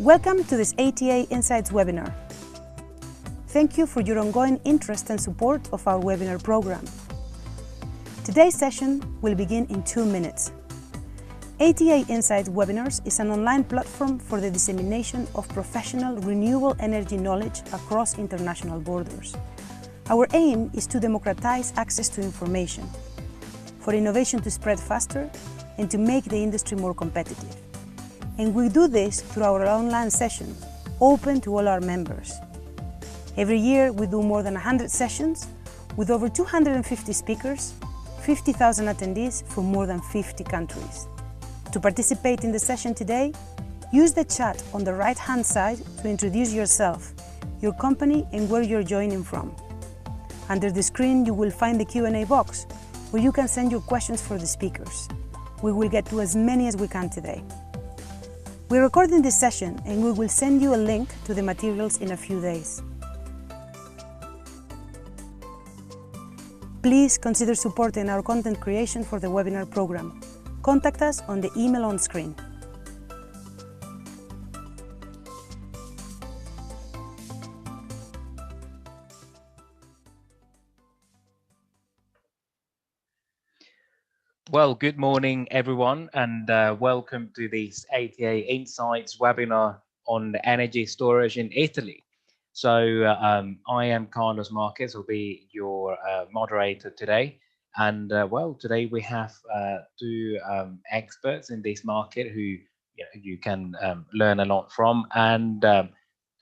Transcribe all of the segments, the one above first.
Welcome to this ATA Insights webinar. Thank you for your ongoing interest and support of our webinar program. Today's session will begin in 2 minutes. ATA Insights Webinars is an online platform for the dissemination of professional renewable energy knowledge across international borders. Our aim is to democratize access to information, for innovation to spread faster, and to make the industry more competitive. And we do this through our online sessions, open to all our members. Every year we do more than 100 sessions with over 250 speakers, 50,000 attendees from more than 50 countries. To participate in the session today, use the chat on the right-hand side to introduce yourself, your company, and where you're joining from. Under the screen, you will find the Q&A box, where you can send your questions for the speakers. We will get to as many as we can today. We're recording this session, and we will send you a link to the materials in a few days. Please consider supporting our content creation for the webinar program. Contact us on the email on screen. Well, good morning, everyone, and welcome to this ATA Insights webinar on energy storage in Italy. So I am Carlos Marquez, will be your moderator today. And well, today we have two experts in this market who you can learn a lot from and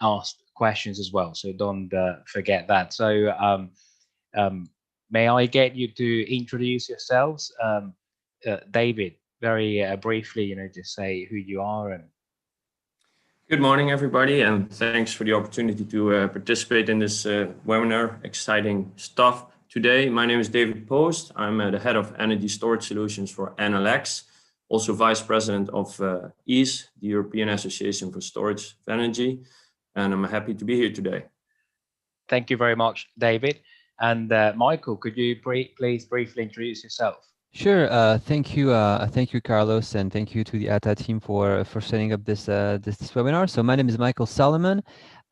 ask questions as well. So don't forget that. So may I get you to introduce yourselves? David, very briefly, just say who you are. And good morning, everybody, and thanks for the opportunity to participate in this webinar. Exciting stuff today. My name is David Post. I'm the head of energy storage solutions for NLX, also vice president of EASE, the European Association for Storage of Energy, and I'm happy to be here today. Thank you very much, David. And Michael, could you please briefly introduce yourself? Sure. Thank you, Carlos, and thank you to the ATA team for setting up this webinar. So my name is Michael Solomon.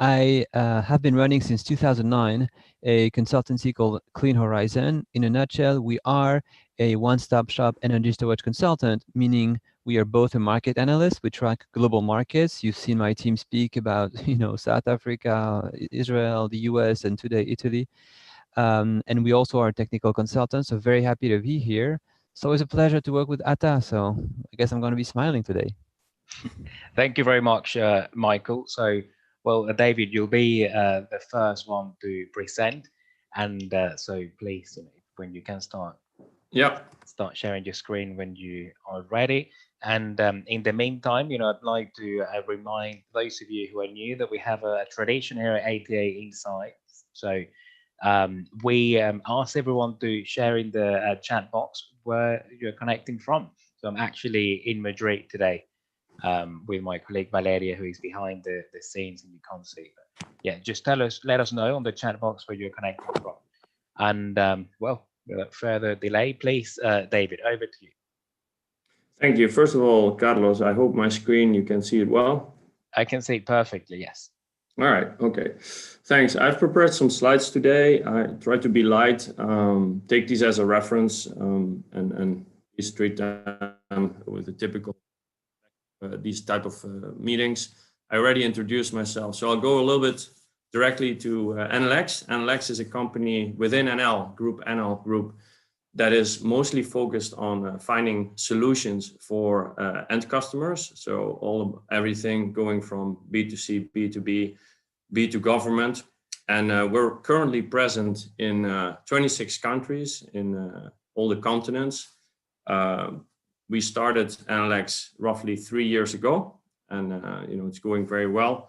I have been running since 2009 a consultancy called Clean Horizon. In a nutshell, we are a one-stop shop energy storage consultant, meaning we are both a market analyst. We track global markets. You've seen my team speak about South Africa, Israel, the US, and today Italy. And we also are technical consultants, so very happy to be here. It's always a pleasure to work with ATA, so I guess I'm going to be smiling today. Thank you very much, Michael. So, well, David, you'll be the first one to present, and so please, when you can start sharing your screen when you are ready. And in the meantime, I'd like to remind those of you who are new that we have a tradition here at ATA Insights. So we ask everyone to share in the chat box where you're connecting from. So I'm actually in Madrid today with my colleague Valeria, who is behind the scenes and you can't see. But yeah, just let us know on the chat box where you're connecting from. And well, without further delay, please, David, over to you. Thank you. First of all, Carlos, I hope my screen, you can see it well. I can see it perfectly, yes. All right, okay. Thanks. I've prepared some slides today. I try to be light, take these as a reference and please treat them with the typical, these type of meetings. I already introduced myself, so I'll go a little bit directly to NLX. NLX is a company within NL Group that is mostly focused on finding solutions for end customers. So everything going from B2C, B2B, B2 government. And we're currently present in 26 countries in all the continents. We started NLX roughly 3 years ago, and it's going very well.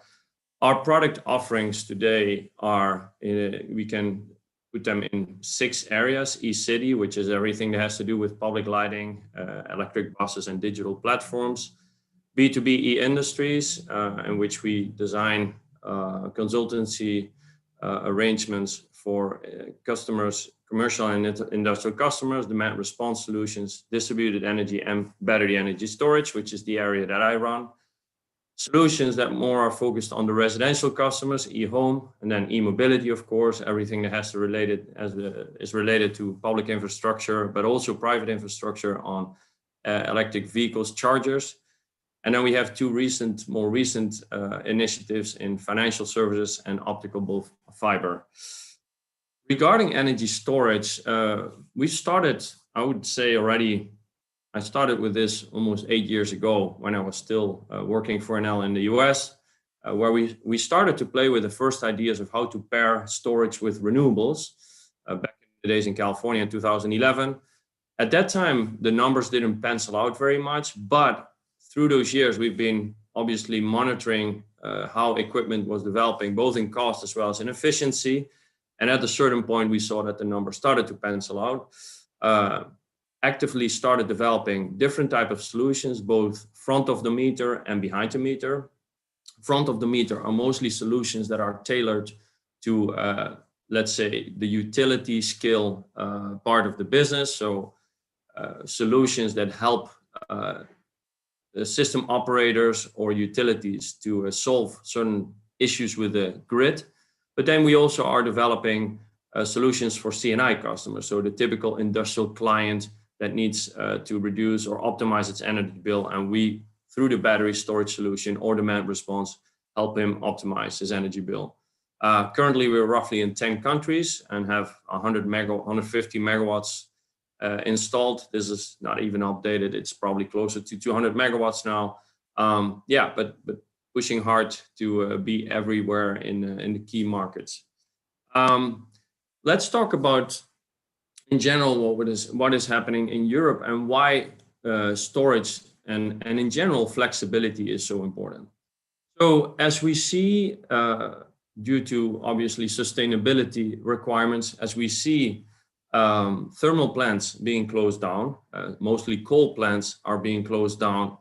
Our product offerings today are, we can put them in 6 areas. eCity, which is everything that has to do with public lighting, electric buses and digital platforms. B2B e-industries, in which we design consultancy arrangements for customers, commercial and industrial customers, demand response solutions, distributed energy and battery energy storage, which is the area that I run. solutions that more are focused on the residential customers, e-home, and then e-mobility, of course, everything that has to is related to public infrastructure, but also private infrastructure on electric vehicles, chargers. And then we have two more recent initiatives in financial services and optical fiber. Regarding energy storage, we started, I would say already, I started with this almost 8 years ago when I was still working for Enel in the US, where we started to play with the first ideas of how to pair storage with renewables back in the days in California in 2011. At that time, the numbers didn't pencil out very much, but through those years, we've been obviously monitoring how equipment was developing, both in cost as well as in efficiency. And at a certain point, we saw that the numbers started to pencil out. Actively started developing different type of solutions, both front of the meter and behind the meter. Front of the meter are mostly solutions that are tailored to, let's say, the utility scale part of the business. So solutions that help the system operators or utilities to solve certain issues with the grid. But then we also are developing solutions for C&I customers. So the typical industrial client that needs to reduce or optimize its energy bill. And we, through the battery storage solution or demand response, help him optimize his energy bill. Currently, we're roughly in 10 countries and have 150 megawatts installed. This is not even updated. It's probably closer to 200 megawatts now. But pushing hard to be everywhere in the key markets. Let's talk about, in general, what is happening in Europe and why storage and in general flexibility is so important. So as we see, due to obviously sustainability requirements, as we see thermal plants being closed down, mostly coal plants are being closed down.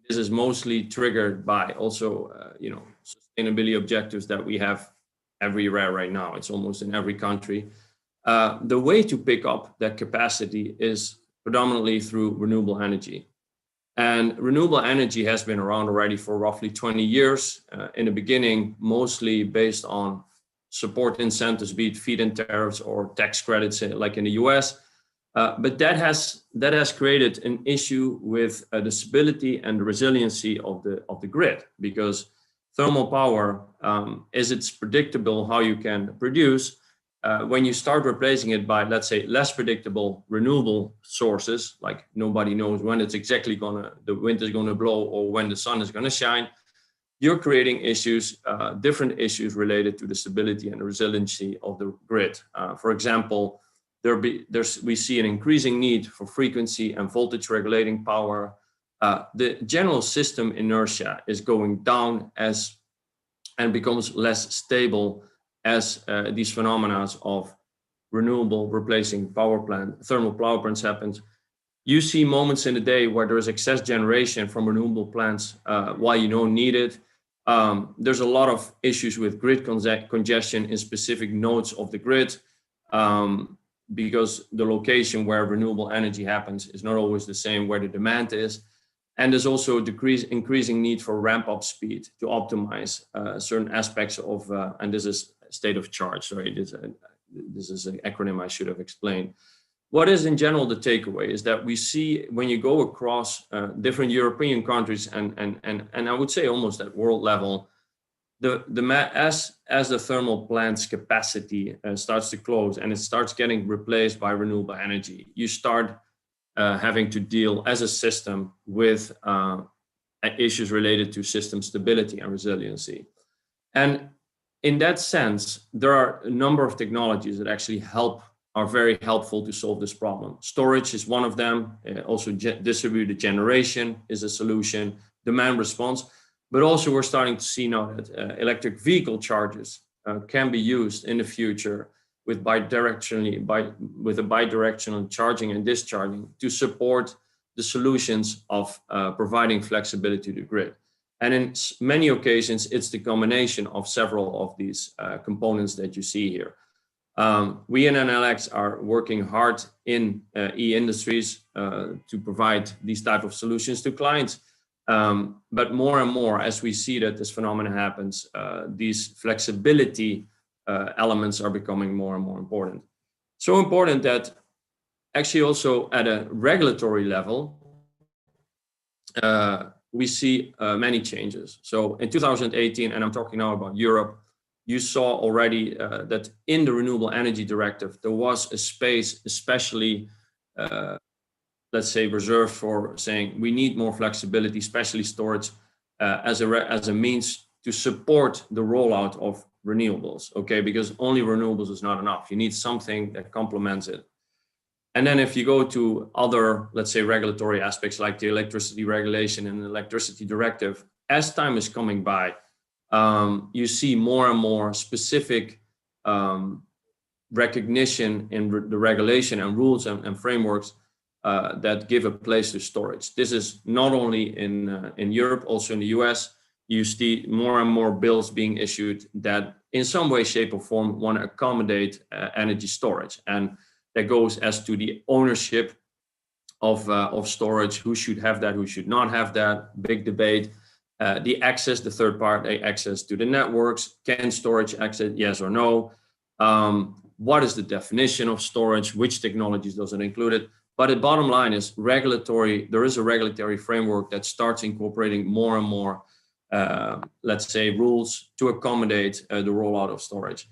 This is mostly triggered by also, sustainability objectives that we have everywhere right now. It's almost in every country. The way to pick up that capacity is predominantly through renewable energy. And renewable energy has been around already for roughly 20 years. In the beginning, mostly based on support incentives, be it feed-in tariffs or tax credits, like in the US. But that has created an issue with the stability and the resiliency of the grid, because thermal power it's predictable how you can produce. When you start replacing it by, let's say, less predictable renewable sources, like nobody knows when it's exactly the wind is gonna blow or when the sun is gonna shine, you're creating issues, different issues related to the stability and the resiliency of the grid. For example, we see an increasing need for frequency and voltage regulating power. The general system inertia is going down and becomes less stable as these phenomena of renewable replacing thermal power plants happens. You see moments in the day where there is excess generation from renewable plants while you don't need it. There's a lot of issues with grid congestion in specific nodes of the grid, because the location where renewable energy happens is not always the same where the demand is. And there's also increasing need for ramp up speed to optimize certain aspects of, and this is state of charge. Sorry, this is an acronym I should have explained. What is in general the takeaway is that we see when you go across different European countries and I would say almost at world level, as the thermal plant's capacity starts to close and it starts getting replaced by renewable energy, you start having to deal as a system with issues related to system stability and resiliency. And in that sense, there are a number of technologies that actually are very helpful to solve this problem. Storage is one of them. Also distributed generation is a solution, demand response. But also we're starting to see now that electric vehicle chargers can be used in the future with a bidirectional charging and discharging to support the solutions of providing flexibility to the grid. And in many occasions, it's the combination of several of these components that you see here. We in NLX are working hard in e-industries to provide these type of solutions to clients. But more and more, as we see that this phenomenon happens, these flexibility elements are becoming more and more important. So important that actually also at a regulatory level, we see many changes. So in 2018, and I'm talking now about Europe, you saw already that in the Renewable Energy Directive, there was a space, especially, let's say, reserved for saying we need more flexibility, especially storage, as a means to support the rollout of renewables, okay? Because only renewables is not enough. You need something that complements it. And then if you go to other, let's say, regulatory aspects like the electricity regulation and the electricity directive, as time is coming by, you see more and more specific recognition in the regulation and rules and frameworks that give a place to storage. This is not only in Europe, also in the US. You see more and more bills being issued that in some way, shape or form want to accommodate energy storage. And that goes as to the ownership of storage, who should have that, who should not have that, big debate. The access, the third party access to the networks, can storage access, yes or no? What is the definition of storage? Which technologies does it include it? But the bottom line is there is a regulatory framework that starts incorporating more and more, let's say, rules to accommodate the rollout of storage.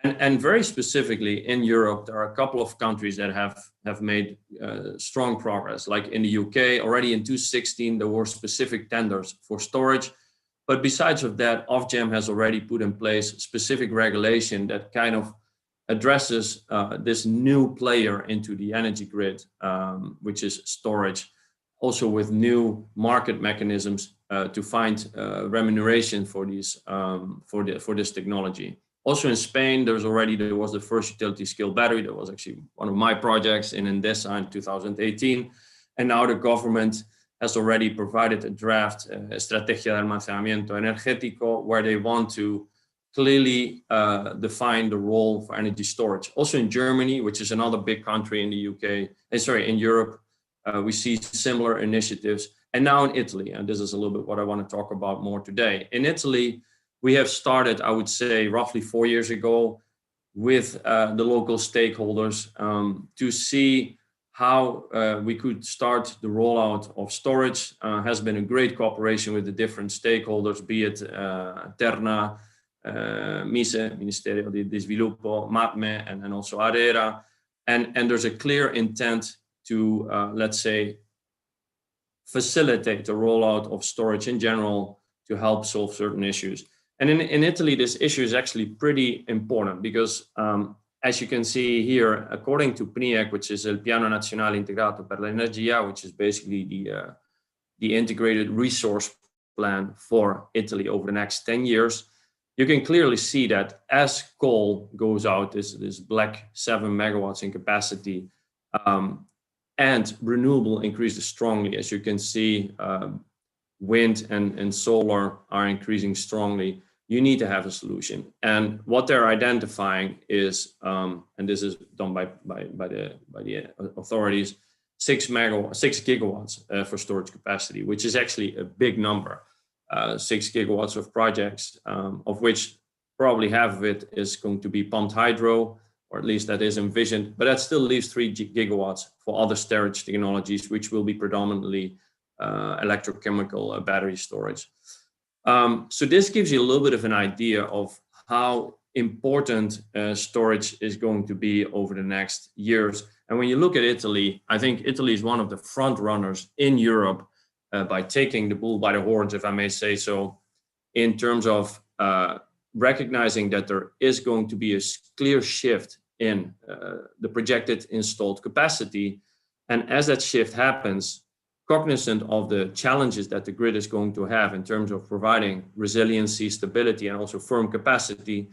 And very specifically in Europe, there are a couple of countries that have made strong progress. Like in the UK, already in 2016, there were specific tenders for storage. But besides of that, Ofgem has already put in place specific regulation that kind of addresses this new player into the energy grid, which is storage, also with new market mechanisms to find remuneration for these for this technology. Also in Spain, there was the first utility scale battery. That was actually one of my projects in Endesa in 2018. And now the government has already provided a draft Estrategia de Almacenamiento Energético, where they want to clearly define the role for energy storage. Also in Germany, which is another big country in the UK, in Europe, we see similar initiatives. And now in Italy, and this is a little bit what I want to talk about more today. In Italy, we have started, I would say, roughly 4 years ago with the local stakeholders to see how we could start the rollout of storage. Has been a great cooperation with the different stakeholders, be it Terna, MISE, Ministerio di Sviluppo, MAPME, and also ARERA. And there's a clear intent to, let's say, facilitate the rollout of storage in general to help solve certain issues. And in Italy, this issue is actually pretty important because, as you can see here, according to PNIEC, which is El Piano Nazionale Integrato per l'Energia, which is basically the integrated resource plan for Italy over the next 10 years, you can clearly see that as coal goes out, this black 7 megawatts in capacity, and renewable increases strongly. As you can see, wind and solar are increasing strongly. You need to have a solution. And what they're identifying is, and this is done by the authorities, 6 gigawatts for storage capacity, which is actually a big number. 6 gigawatts of projects, of which probably half of it is going to be pumped hydro, or at least that is envisioned, but that still leaves 3 gigawatts for other storage technologies, which will be predominantly electrochemical battery storage. So this gives you a little bit of an idea of how important storage is going to be over the next years. And when you look at Italy, I think Italy is one of the front runners in Europe by taking the bull by the horns, if I may say so, in terms of recognizing that there is going to be a clear shift in the projected installed capacity. And as that shift happens, cognizant of the challenges that the grid is going to have in terms of providing resiliency, stability, and also firm capacity,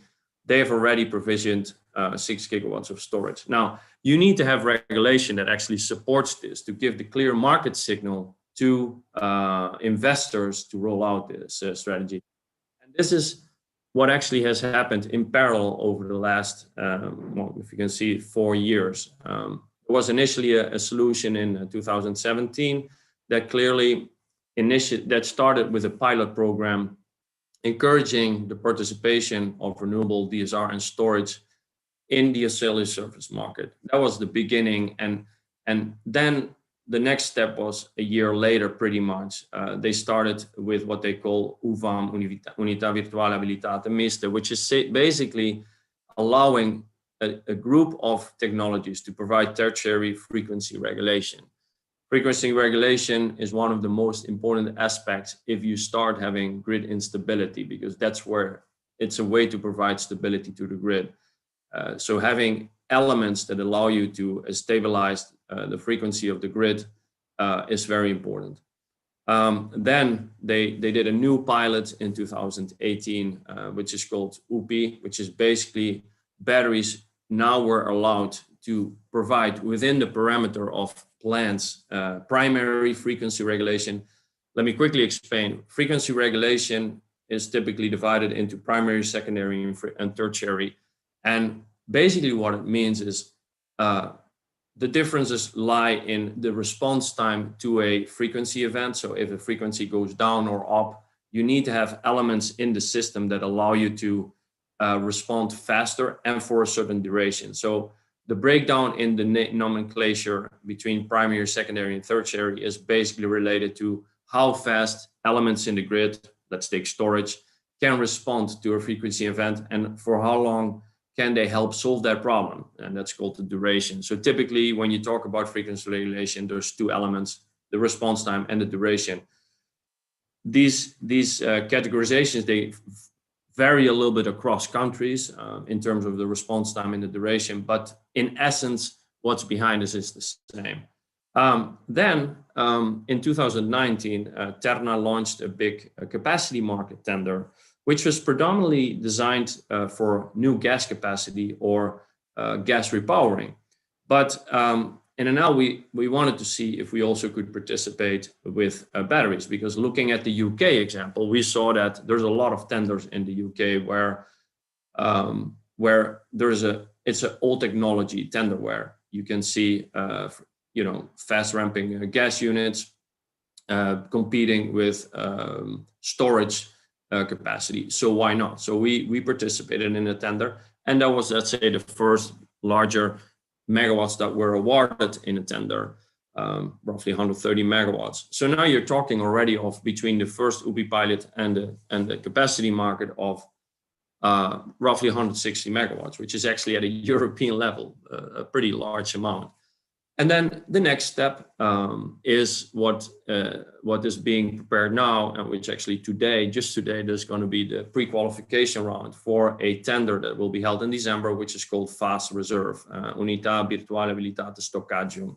they have already provisioned 6 gigawatts of storage. Now, you need to have regulation that actually supports this to give the clear market signal to investors to roll out this strategy. And this is what actually has happened in parallel over the last, well, if you can see, 4 years. There was initially a solution in 2017 that clearly that started with a pilot program encouraging the participation of renewable DSR and storage in the auxiliary service market. That was the beginning, and then the next step was a year later, pretty much. They started with what they call UVAM, Unità Virtuale Abilitate Miste, which is basically allowing a group of technologies to provide tertiary frequency regulation. Frequency regulation is one of the most important aspects if you start having grid instability, because that's where it's a way to provide stability to the grid. So having elements that allow you to stabilize the frequency of the grid is very important. Then they did a new pilot in 2018, which is called UPI, which is basically batteries now were allowed to provide within the parameter of plants primary frequency regulation. Let me quickly explain. Frequency regulation is typically divided into primary, secondary, and tertiary. And basically what it means is the differences lie in the response time to a frequency event. So if a frequency goes down or up, you need to have elements in the system that allow you to respond faster and for a certain duration. So the breakdown in the nomenclature between primary, secondary, and tertiary is basically related to how fast elements in the grid, let's take storage, can respond to a frequency event and for how long can they help solve that problem? And that's called the duration. So typically when you talk about frequency regulation, there's two elements, the response time and the duration. These categorizations, they vary a little bit across countries in terms of the response time and the duration, but in essence, what's behind this is the same. Then in 2019, Terna launched a big capacity market tender, which was predominantly designed for new gas capacity or gas repowering. But in Enel, we wanted to see if we also could participate with batteries, because looking at the UK example, we saw that there's a lot of tenders in the UK where it's an old technology tender where you can see fast ramping gas units competing with storage capacity. So why not? So we participated in a tender, and that was, let's say, the first larger megawatts that were awarded in a tender, roughly 130 megawatts. So now you're talking already of between the first UPI pilot and the capacity market of roughly 160 megawatts, which is actually at a European level, a pretty large amount. And then the next step is what is being prepared now, and which actually just today, there's going to be the pre-qualification round for a tender that will be held in December, which is called Fast Reserve, Unità Virtuale Abilitate Stoccaggio.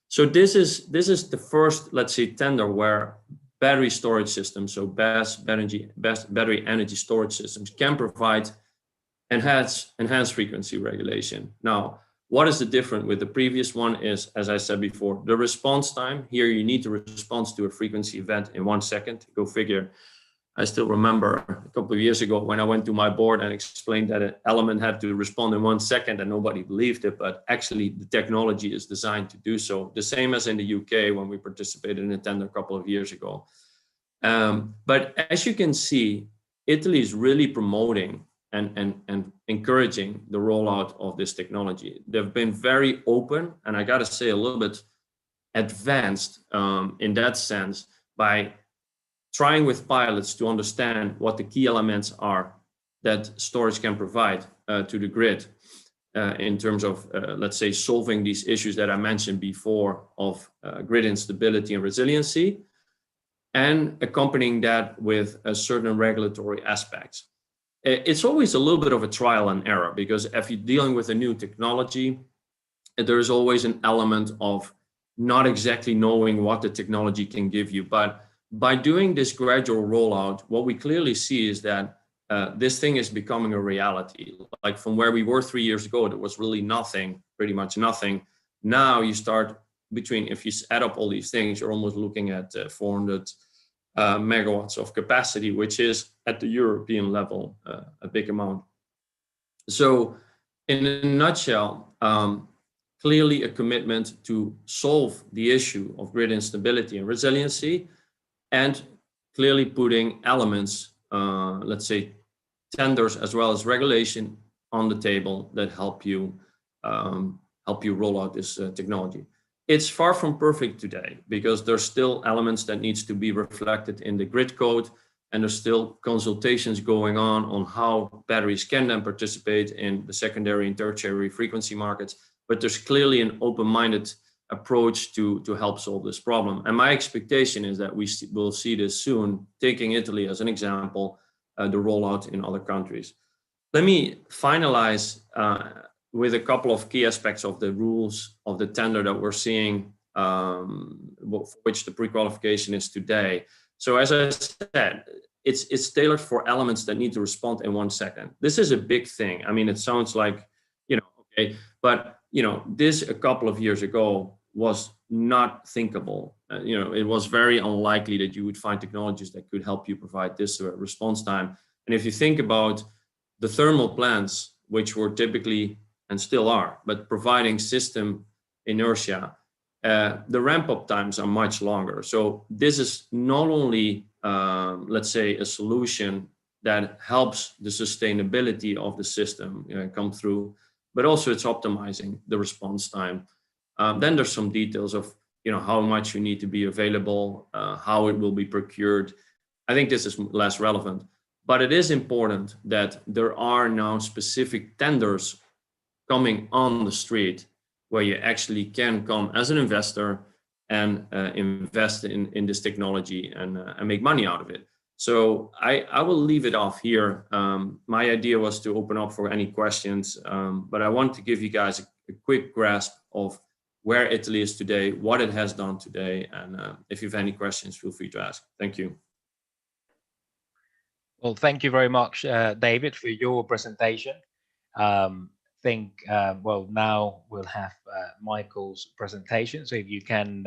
So this is the first, let's say, tender where battery storage systems, so best battery energy storage systems, can provide enhanced frequency regulation. Now, what is the difference with the previous one is, as I said before, the response time. Here you need to respond to a frequency event in 1 second. Go figure. I still remember a couple of years ago when I went to my board and explained that an element had to respond in 1 second and nobody believed it, but actually the technology is designed to do so. The same as in the UK when we participated in a tender a couple of years ago. But as you can see, Italy is really promoting and encouraging the rollout of this technology. They've been very open, and I gotta say a little bit advanced in that sense by trying with pilots to understand what the key elements are that storage can provide to the grid in terms of, let's say, solving these issues that I mentioned before of grid instability and resiliency, and accompanying that with a certain regulatory aspects. It's always a little bit of a trial and error, because if you're dealing with a new technology, there's always an element of not exactly knowing what the technology can give you. But by doing this gradual rollout, what we clearly see is that this thing is becoming a reality. Like from where we were 3 years ago, there was really nothing, pretty much nothing. Now you start if you add up all these things, you're almost looking at 400 megawatts of capacity, which is at the European level a big amount. So in a nutshell, clearly a commitment to solve the issue of grid instability and resiliency, and clearly putting elements, let's say tenders as well as regulation on the table that help you roll out this technology. It's far from perfect today because there's still elements that needs to be reflected in the grid code, and there's still consultations going on how batteries can then participate in the secondary and tertiary frequency markets. But there's clearly an open-minded approach to help solve this problem. And my expectation is that we will see this soon, taking Italy as an example, the rollout in other countries. Let me finalize with a couple of key aspects of the rules of the tender that we're seeing, for which the pre-qualification is today. So as I said, it's tailored for elements that need to respond in 1 second. This is a big thing. I mean, it sounds like, okay, but this a couple of years ago was not thinkable. It was very unlikely that you would find technologies that could help you provide this response time. And if you think about the thermal plants, which were typically and still are, but providing system inertia, the ramp-up times are much longer. So this is not only, let's say, a solution that helps the sustainability of the system come through, but also it's optimizing the response time. Then there's some details of how much you need to be available, how it will be procured. I think this is less relevant, but it is important that there are now specific tenders coming on the street where you actually can come as an investor and invest in this technology and make money out of it. So I will leave it off here. My idea was to open up for any questions, but I want to give you guys a quick grasp of where Italy is today, what it has done today, and if you have any questions, feel free to ask. Thank you. Well, thank you very much, David, for your presentation. Well, now we'll have Michael's presentation. So if you can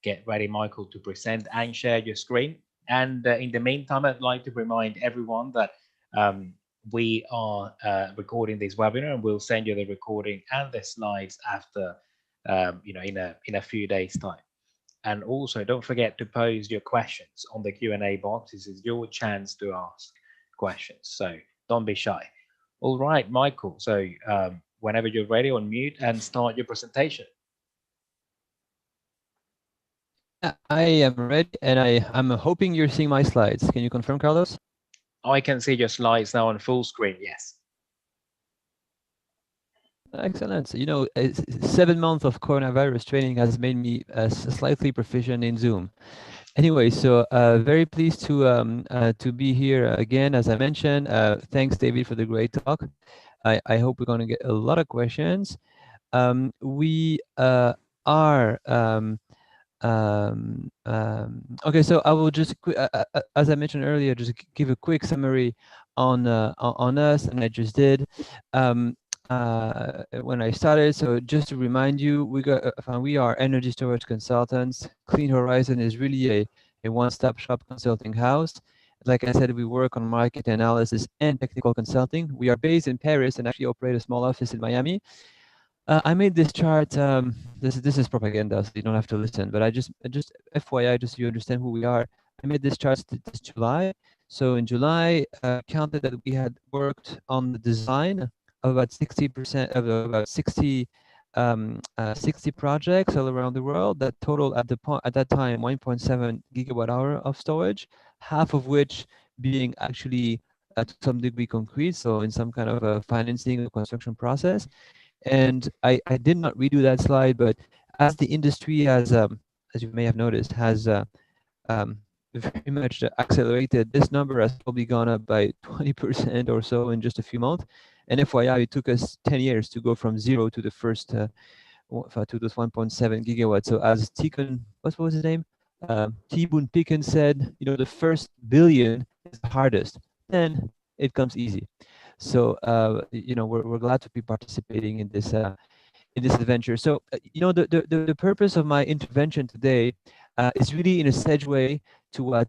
get ready, Michael, to present and share your screen. And in the meantime, I'd like to remind everyone that we are recording this webinar, and we'll send you the recording and the slides after, in a few days' time. And also, don't forget to post your questions on the Q&A box. This is your chance to ask questions, so don't be shy. All right, Michael. So whenever you're ready, unmute and start your presentation. I am ready, and I'm hoping you're seeing my slides. Can you confirm, Carlos? I can see your slides now on full screen, yes. Excellent. So, 7 months of coronavirus training has made me slightly proficient in Zoom. Anyway, so very pleased to be here again, as I mentioned. Thanks, David, for the great talk. I hope we're going to get a lot of questions. We are okay. So I will just, as I mentioned earlier, just give a quick summary on us, and I just did. When I started, so just to remind you, we are energy storage consultants. Clean Horizon is really a one-stop shop consulting house. Like I said, we work on market analysis and technical consulting. We are based in Paris and actually operate a small office in Miami. I made this chart. This is propaganda, so you don't have to listen. But I just FYI, just so you understand who we are. I made this chart this July. So in July, counted that we had worked on the design of about 60% of about 60 projects all around the world that total at that time 1.7 gigawatt hour of storage, half of which being actually to some degree concrete, so in some kind of a financing or construction process. And I did not redo that slide, but as the industry has, as you may have noticed, has very much accelerated, this number has probably gone up by 20% or so in just a few months. And FYI, it took us 10 years to go from 0 to the first, to those 1.7 gigawatts. So as Tikun, what was his name? T-Boone Pickens said, the first billion is the hardest, then it comes easy. So, we're glad to be participating in this adventure. So, the purpose of my intervention today is really in a segue to what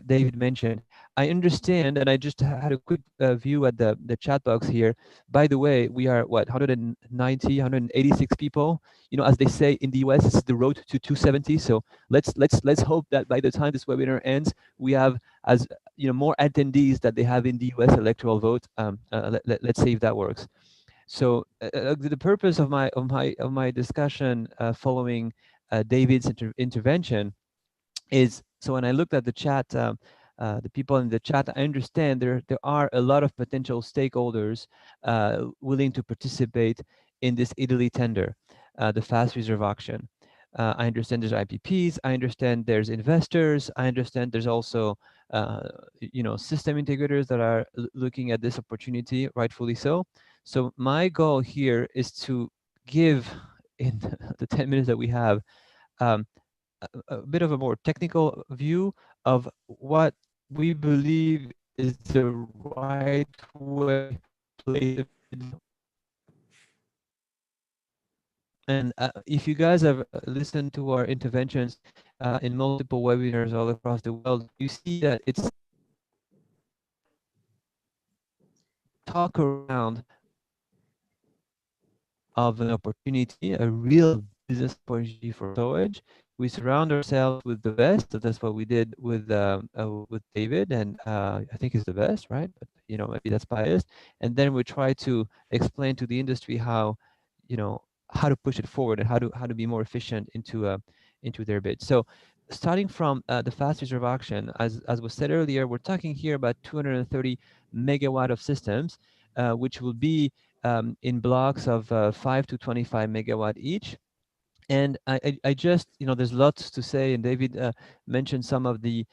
David mentioned. I understand, and I just had a quick view at the chat box here. By the way, we are what, 190, 186 people. You know, as they say in the US, it's the road to 270. So let's hope that by the time this webinar ends, we have, as you know, more attendees that they have in the US electoral vote. Let's see if that works. So the purpose of my discussion following David's intervention is, so when I looked at the chat, the people in the chat, I understand there are a lot of potential stakeholders willing to participate in this Italy tender, the fast reserve auction. I understand there's IPPs, I understand there's investors, I understand there's also you know, system integrators that are looking at this opportunity, rightfully so. So my goal here is to give, in the 10 minutes that we have, a bit of a more technical view of what we believe is the right way to play the field. And if you guys have listened to our interventions in multiple webinars all across the world, you see that it's talk around of an opportunity, a real business opportunity for storage. We surround ourselves with the best. So that's what we did with David, and I think he's the best, right? But you know, maybe that's biased. And then we try to explain to the industry how, you know, how to push it forward and how to be more efficient into their bid. So starting from the fast reserve auction, as was said earlier, we're talking here about 230 megawatt of systems, which will be in blocks of 5 to 25 megawatt each. And I just, you know, there's lots to say, and David mentioned some of the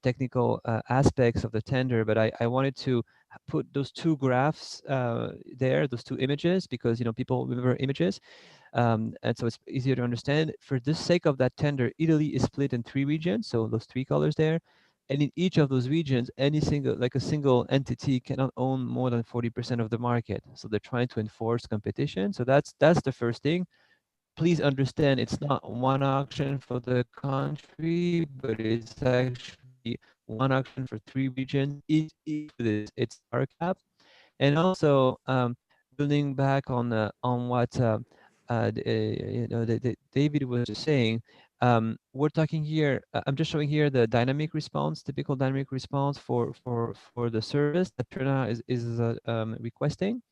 technical aspects of the tender, but I wanted to put those two graphs there, those two images, because, you know, people remember images. And so it's easier to understand. For the sake of that tender, Italy is split in 3 regions, so those 3 colors there. And in each of those regions, any single, like a single entity cannot own more than 40% of the market. So they're trying to enforce competition. So that's the first thing. Please understand, it's not one auction for the country, but it's actually one auction for 3 regions. Each with its RCAP. And also building back on what you know, David was just saying, we're talking here, I'm just showing here the dynamic response, typical dynamic response for the service that Terna is requesting.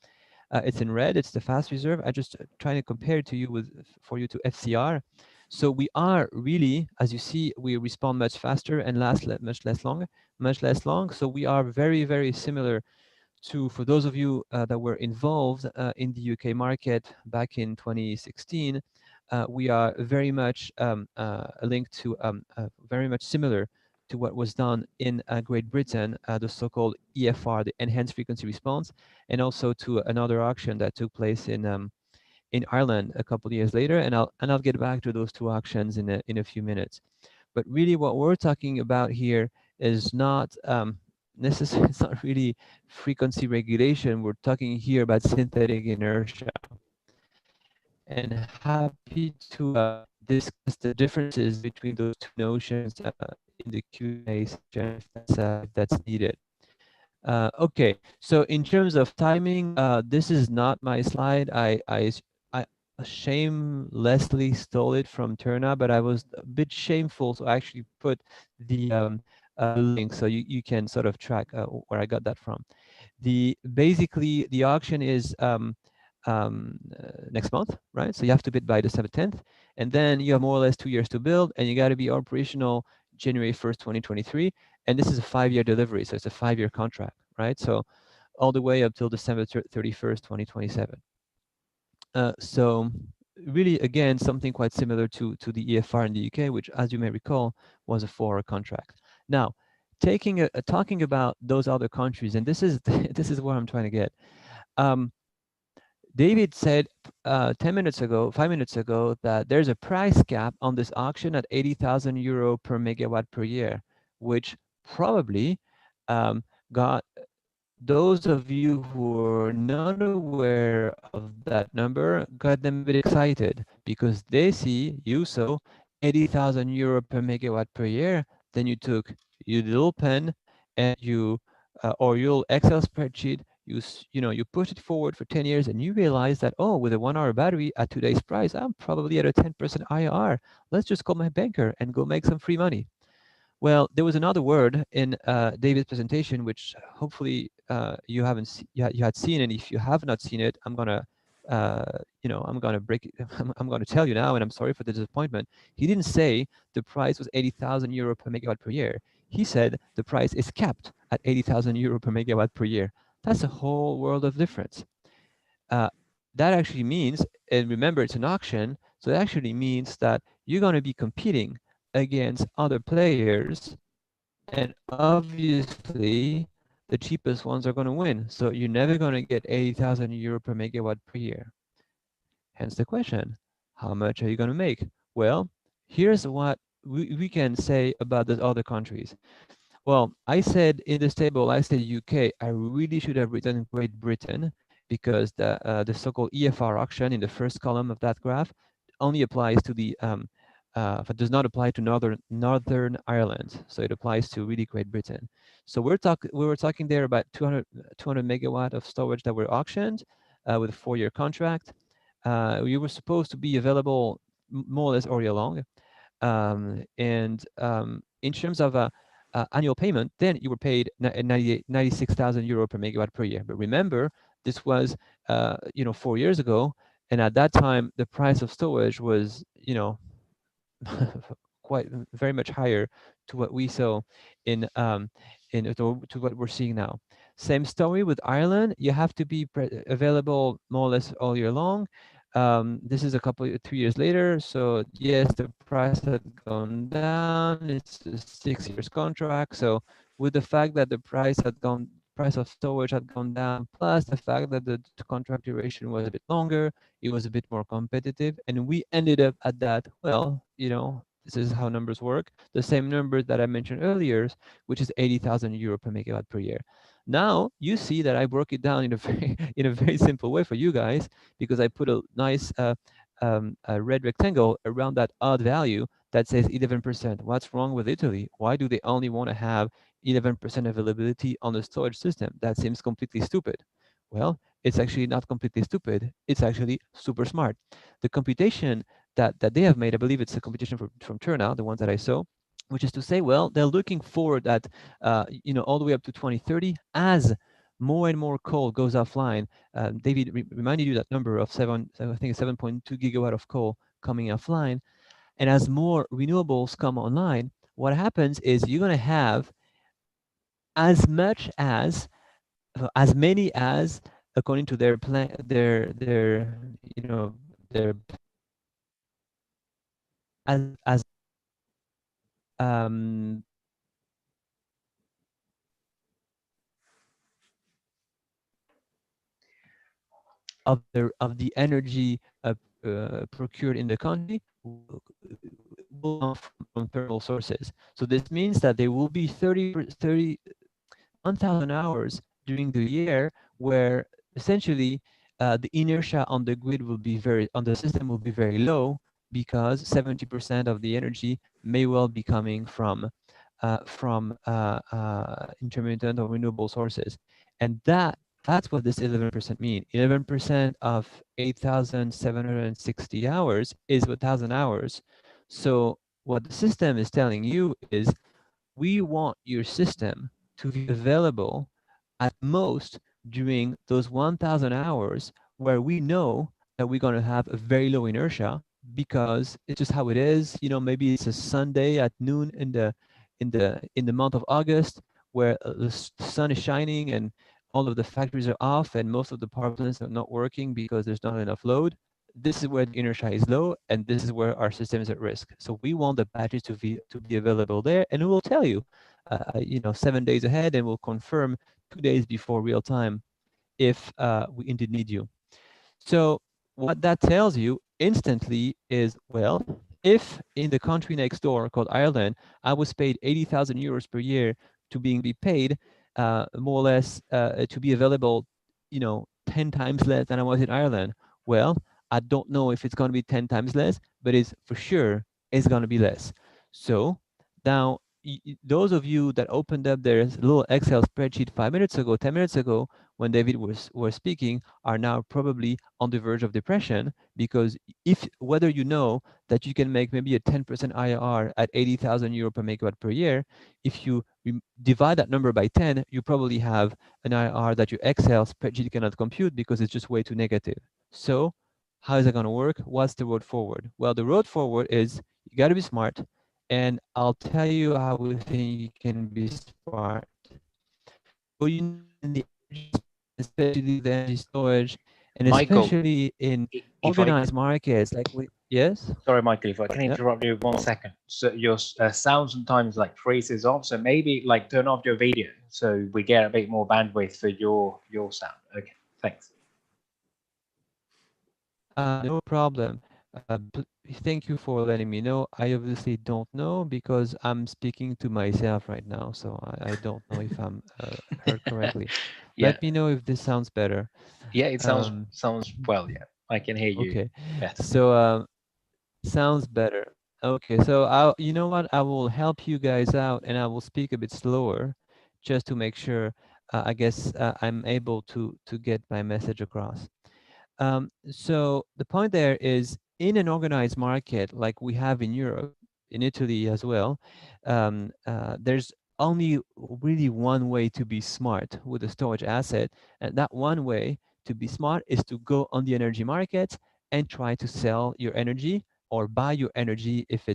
It's in red, it's the fast reserve. I just trying to compare it to you for you to FCR. So we are really, as you see, we respond much faster and last much less long. So we are very, very similar to, for those of you that were involved in the UK market back in 2016, we are very much linked to, very much similar to what was done in Great Britain, the so-called EFR, the Enhanced Frequency Response, and also to another auction that took place in Ireland a couple of years later. And I'll get back to those 2 auctions in a few minutes. But really, what we're talking about here is not necessarily, it's not really frequency regulation. We're talking here about synthetic inertia. And happy to discuss the differences between those 2 notions in the Q&A session if that's needed. Okay, so in terms of timing, this is not my slide. I shamelessly stole it from Terna, but I was a bit shameful to actually put the link so you can sort of track where I got that from. Basically the auction is next month, right? So you have to bid by December 10th, and then you have more or less 2 years to build, and you got to be operational January 1st, 2023. And this is a 5-year delivery, so it's a 5-year contract, right? So all the way up till December 31st, 2027. So really, again, something quite similar to the EFR in the UK, which, as you may recall, was a 4-year contract. Now, talking about those other countries, and this is this is where I'm trying to get. David said 5 minutes ago, that there's a price cap on this auction at 80,000 euro per megawatt per year, which probably got those of you who are not aware of that number, got them a bit excited, because they see, you saw 80,000 euro per megawatt per year, then you took your little pen and you or your Excel spreadsheet, you push it forward for 10 years and you realize that, oh, with a 1 hour battery at today's price, I'm probably at a 10% IRR. Let's just call my banker and go make some free money. Well, there was another word in David's presentation, which hopefully you haven't you had seen, and if you have not seen it, I'm gonna I'm gonna break it. I'm gonna tell you now, and I'm sorry for the disappointment. He didn't say the price was 80,000 euro per megawatt per year. He said the price is capped at 80,000 euro per megawatt per year. That's a whole world of difference. That actually means, and remember, it's an auction, so it actually means that you're going to be competing against other players, and obviously the cheapest ones are going to win. So you're never going to get 80,000 euro per megawatt per year. Hence the question, how much are you going to make? Well, here's what we can say about the other countries. Well, I said in this table, I said UK. I really should have written Great Britain, because the so-called EFR auction in the first column of that graph only applies to the does not apply to Northern Ireland. So it applies to really Great Britain. So we were talking there about 200 megawatt of storage that were auctioned with a 4-year contract. We were supposed to be available more or less all year long. In terms of annual payment, then you were paid 96,000 euro per megawatt per year. But remember, this was 4 years ago, and at that time the price of storage was quite very much higher to what we saw to what we're seeing now. Same story with Ireland. You have to be available more or less all year long. This is 2 years later. So yes, the price had gone down. It's a 6 years contract. So with the fact that the price of storage had gone down, plus the fact that the contract duration was a bit longer, it was a bit more competitive, and we ended up at that. Well, this is how numbers work. The same number that I mentioned earlier, which is 80,000 euro per megawatt per year. Now you see that I broke it down in a very simple way for you guys, because I put a nice a red rectangle around that odd value that says 11%. What's wrong with Italy? Why do they only want to have 11% availability on the storage system? That seems completely stupid. Well, it's actually not completely stupid. It's actually super smart. The computation that they have made, I believe it's a computation from Turnout, the ones that I saw, which is to say, well, they're looking forward at, all the way up to 2030 as more and more coal goes offline. David reminded you that number of 7.2 gigawatt of coal coming offline. And as more renewables come online, what happens is you're going to have as many as, according to their plan, their as of the energy procured in the country will come from thermal sources. So this means that there will be 1,000 hours during the year where essentially the inertia on the grid will be on the system will be very low, because 70% of the energy may well be coming from intermittent or renewable sources. And that's what this 11% mean. 11% of 8,760 hours is 1,000 hours. So what the system is telling you is, we want your system to be available at most during those 1,000 hours where we know that we're going to have a very low inertia, because it's just how it is. Maybe it's a Sunday at noon in the month of August, where the sun is shining and all of the factories are off and most of the power plants are not working because there's not enough load. This is where the inertia is low, and this is where our system is at risk. So we want the batteries to be available there, and it will tell you, 7 days ahead, and we'll confirm 2 days before real time if we indeed need you. So what that tells you instantly is, well, if in the country next door called Ireland, I was paid 80,000 euros per year to be paid more or less to be available, 10 times less than I was in Ireland. Well, I don't know if it's going to be 10 times less, but it's for sure it's going to be less. So now those of you that opened up their little Excel spreadsheet 5 minutes ago, 10 minutes ago, when David was speaking, are now probably on the verge of depression, because whether you know that you can make maybe a 10% IRR at 80,000 euro per megawatt per year, if you divide that number by 10, you probably have an IRR that your Excel spreadsheet cannot compute because it's just way too negative. So how is it going to work? What's the road forward? Well, the road forward is you got to be smart. And I'll tell you how we think you can be smart. Well, in the especially the energy storage, and Michael, especially in organized markets like yes. Sorry, Michael, if I can interrupt you 1 second. So your sound sometimes like freezes off. So maybe like turn off your video so we get a bit more bandwidth for your sound. Okay, thanks. No problem. Thank you for letting me know. I obviously don't know because I'm speaking to myself right now, so I don't know if I'm heard correctly. Yeah. Let me know if this sounds better. Yeah, it sounds well. Yeah, I can hear you. Okay. Better. So sounds better. Okay, so you know what? I will help you guys out, and I will speak a bit slower, just to make sure. I guess I'm able to get my message across. So the point there is, in an organized market like we have in Europe, in Italy as well, there's only really one way to be smart with a storage asset. And that one way to be smart is to go on the energy market and try to sell your energy or buy your energy if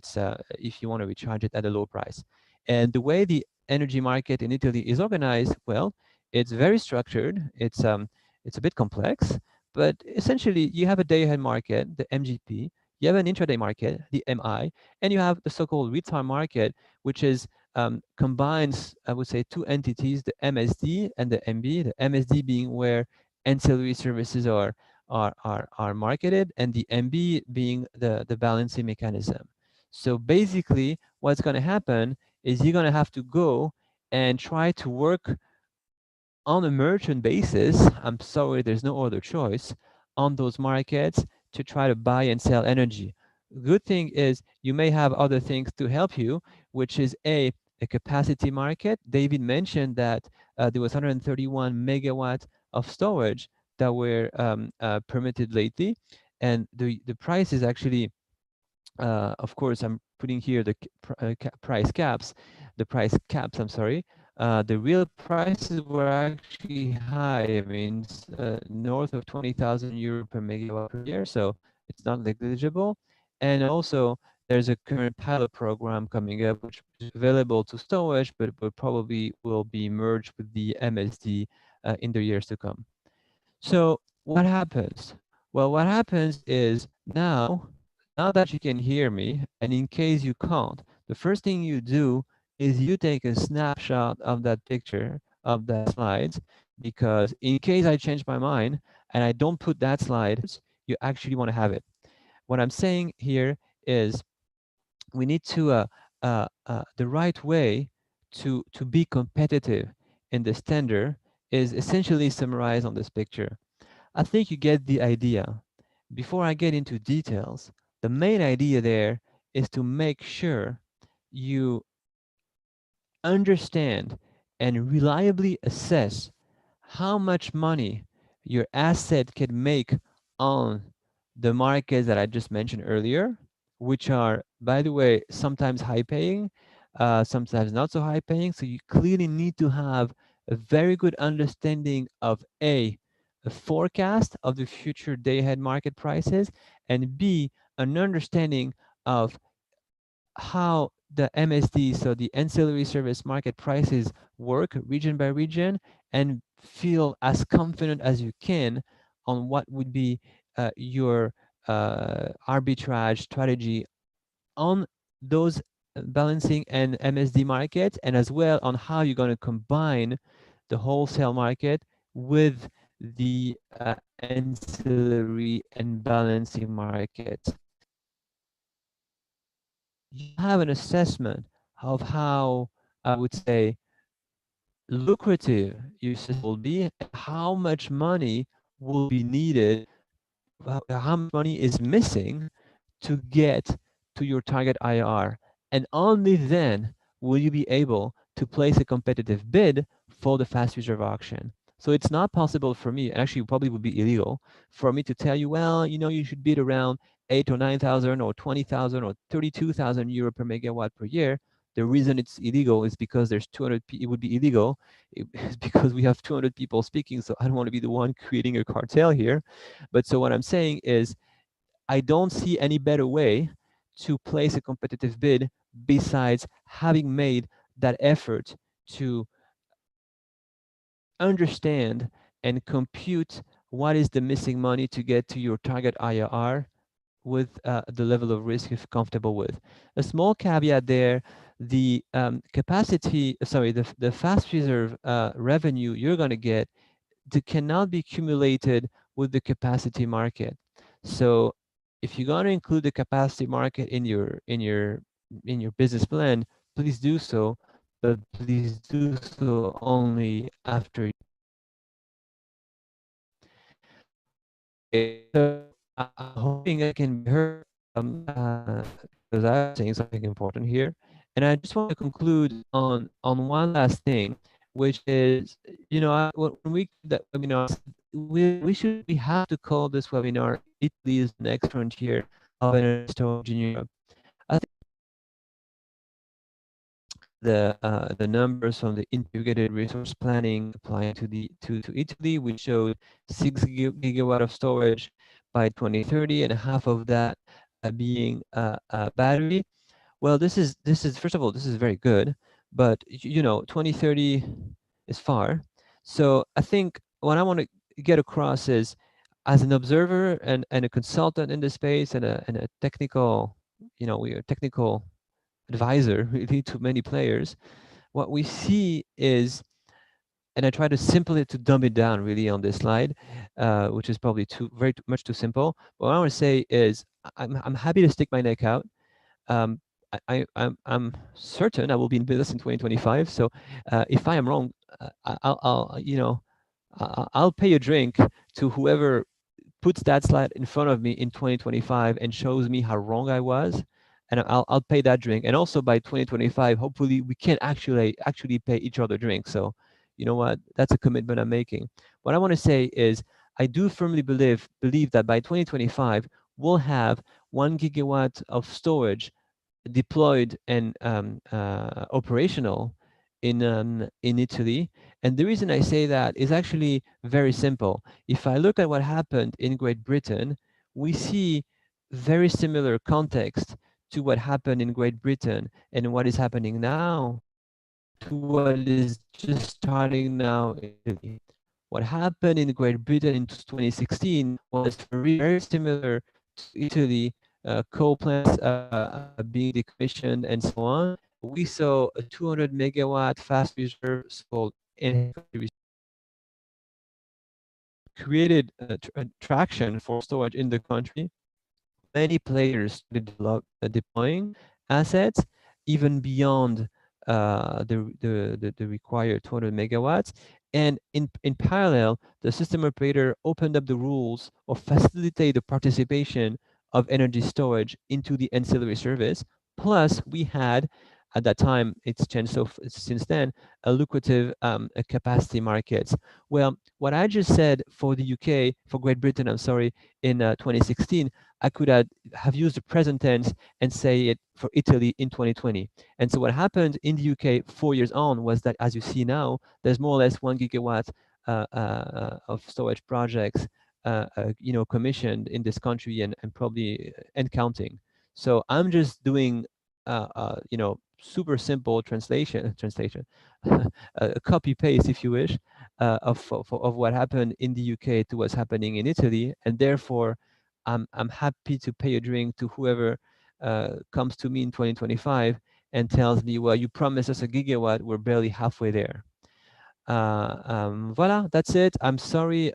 you want to recharge it at a low price. And the way the energy market in Italy is organized, well, it's very structured. It's a bit complex. But essentially, you have a day-ahead market, the MGP, you have an intraday market, the MI, and you have the so-called real-time market, which is combines, I would say, two entities, the MSD and the MB, the MSD being where ancillary services are marketed, and the MB being the balancing mechanism. So basically, what's going to happen is you're going to have to go and try to work on a merchant basis, I'm sorry, there's no other choice, on those markets to try to buy and sell energy. Good thing is you may have other things to help you, which is a capacity market. David mentioned that there was 131 megawatts of storage that were permitted lately, and the price is actually, of course, I'm putting here the price caps, I'm sorry. The real prices were actually high. I mean, north of 20,000 euro per megawatt per year, so it's not negligible. And also, there's a current pilot program coming up, which is available to storage, but probably will be merged with the MSD in the years to come. So what happens? Well, what happens is now that you can hear me, and in case you can't, the first thing you do is you take a snapshot of that picture, of that slide, because in case I change my mind and I don't put that slide, you actually want to have it. What I'm saying here is we need to, the right way to be competitive in this tender is essentially summarized on this picture. I think you get the idea. Before I get into details, the main idea there is to make sure you understand and reliably assess how much money your asset can make on the markets that I just mentioned earlier, which are, by the way, sometimes high paying, sometimes not so high paying. So you clearly need to have a very good understanding of a forecast of the future day-ahead market prices, and B, an understanding of how the MSD, so the ancillary service market prices, work region by region, and feel as confident as you can on what would be your arbitrage strategy on those balancing and MSD markets, and as well on how you're going to combine the wholesale market with the ancillary and balancing markets. You have an assessment of how, I would say, lucrative your system will be, and how much money will be needed, how much money is missing to get to your target IRR. And only then will you be able to place a competitive bid for the fast reserve auction? So it's not possible for me, and actually probably would be illegal, for me to tell you, well, you know, you should bid around 8 or 9,000 or 20,000 or 32,000 euro per megawatt per year. The reason it's illegal is because there's 200, it would be illegal it's because we have 200 people speaking, so I don't want to be the one creating a cartel here. But so what I'm saying is, I don't see any better way to place a competitive bid besides having made that effort to understand and compute what is the missing money to get to your target IRR with the level of risk you're comfortable with. A small caveat there, the capacity, sorry, the fast reserve revenue you're going to get cannot be accumulated with the capacity market. So if you're going to include the capacity market in your business plan, please do so, but please do so only after. So I'm hoping I can be heard because I'm saying something important here, and I just want to conclude on one last thing, which is, you know, when we that webinar, we have to call this webinar Italy's next frontier of energy storage in Europe. I think the numbers from the integrated resource planning applying to Italy, we showed 6 gigawatt of storage by 2030, and half of that being battery. Well, this is first of all, this is very good, but you know, 2030 is far. So I think what I want to get across is, as an observer and a consultant in this space and a technical, you know, we are technical advisor really to many players, what we see is, and I try to dumb it down really on this slide, which is probably very much too simple. But what I want to say is, I'm happy to stick my neck out. I'm certain I will be in business in 2025. So if I am wrong, I'll pay a drink to whoever puts that slide in front of me in 2025 and shows me how wrong I was, and I'll pay that drink. And also by 2025, hopefully we can actually pay each other drinks. So you know what, that's a commitment I'm making. What I want to say is, I do firmly believe that by 2025 we'll have 1 gigawatt of storage deployed and operational in Italy. And the reason I say that is actually very simple. If I look at what happened in Great Britain, we see very similar context to what happened in Great Britain and what is happening now to what is just starting now in Italy. What happened in Great Britain in 2016 was very similar to Italy, coal plants being decommissioned and so on. We saw a 200 megawatt fast reserve sold in created traction for storage in the country. Many players deploying assets even beyond the required 200 megawatts. And in parallel, the system operator opened up the rules or facilitate the participation of energy storage into the ancillary service. Plus, we had, at that time, it's changed so since then, a lucrative capacity markets. Well, what I just said for the UK, for Great Britain, I'm sorry, in 2016, I could have used the present tense and say it for Italy in 2020. And so what happened in the UK 4 years on was that, as you see now, there's more or less 1 gigawatt of storage projects commissioned in this country and probably and counting. So I'm just doing super simple translation, a copy paste, if you wish, of what happened in the UK to what's happening in Italy, and therefore I'm happy to pay a drink to whoever comes to me in 2025 and tells me, well, you promised us a gigawatt, we're barely halfway there. Voila, that's it. I'm sorry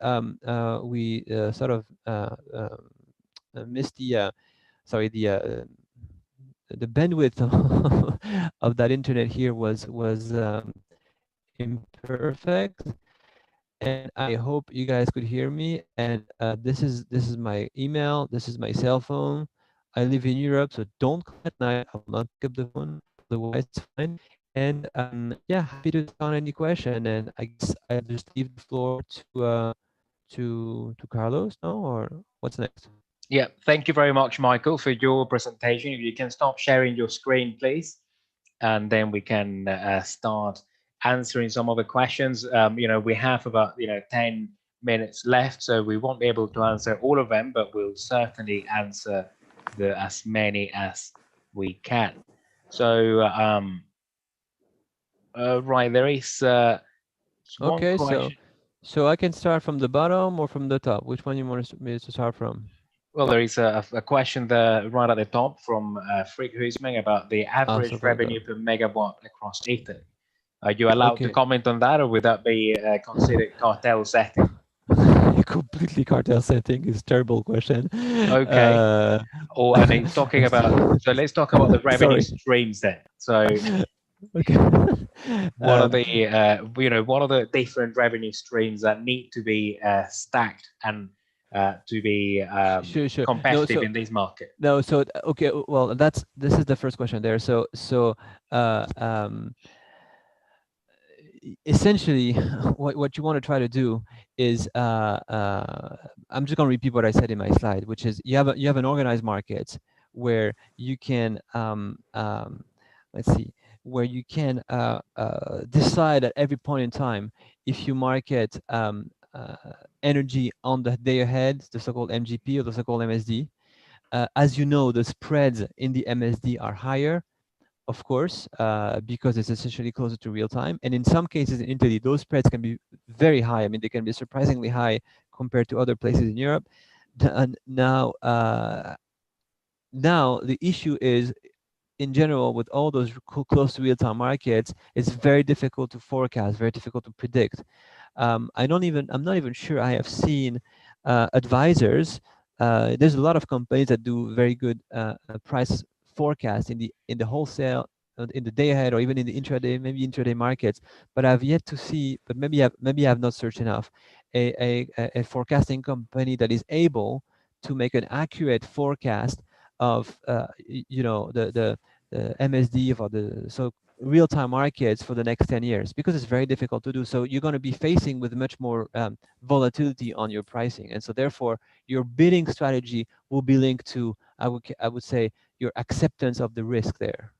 we sort of missed the the bandwidth of that internet here was imperfect, and I hope you guys could hear me. And this is my email, this is my cell phone. I live in Europe, so don't call at night. I will not pick up the phone, otherwise it's fine. And yeah, happy to take on any question. And I guess I just leave the floor to Carlos, no, or what's next? Yeah, thank you very much, Michael, for your presentation. If you can stop sharing your screen, please, and then we can start answering some of the questions. We have about 10 minutes left, so we won't be able to answer all of them, but we'll certainly answer as many as we can. So right, there is one Okay, question. so I can start from the bottom or from the top. Which one you want me to start from? Well, there is a question there right at the top from Frick Huisman about the average revenue per megawatt across Italy. Are you allowed to comment on that, or would that be considered cartel setting? Completely cartel setting is a terrible question. Okay. And he's talking about, so let's talk about the revenue streams then. So okay. what are the different revenue streams that need to be stacked and to be competitive in this market? No, so okay, well, this is the first question there. So essentially, what you want to try to do is I'm just going to repeat what I said in my slide, which is you have an organized market where you can let's see, where you can decide at every point in time if you market energy on the day ahead, the so-called MGP or the so-called MSD. As you know, the spreads in the MSD are higher, of course, because it's essentially closer to real time. And in some cases in Italy, those spreads can be very high. I mean, they can be surprisingly high compared to other places in Europe. And now the issue is, in general, with all those close to real-time markets, it's very difficult to forecast, very difficult to predict. I'm not even sure I have seen advisors. There's a lot of companies that do very good price forecast in the wholesale, in the day ahead, or even in the intraday, maybe intraday markets. But I've yet to see, but maybe I have not searched enough, a forecasting company that is able to make an accurate forecast of the MSD or the real-time markets for the next 10 years, because it's very difficult to do. So you're going to be facing with much more volatility on your pricing, and so therefore your bidding strategy will be linked to, I would say, your acceptance of the risk there.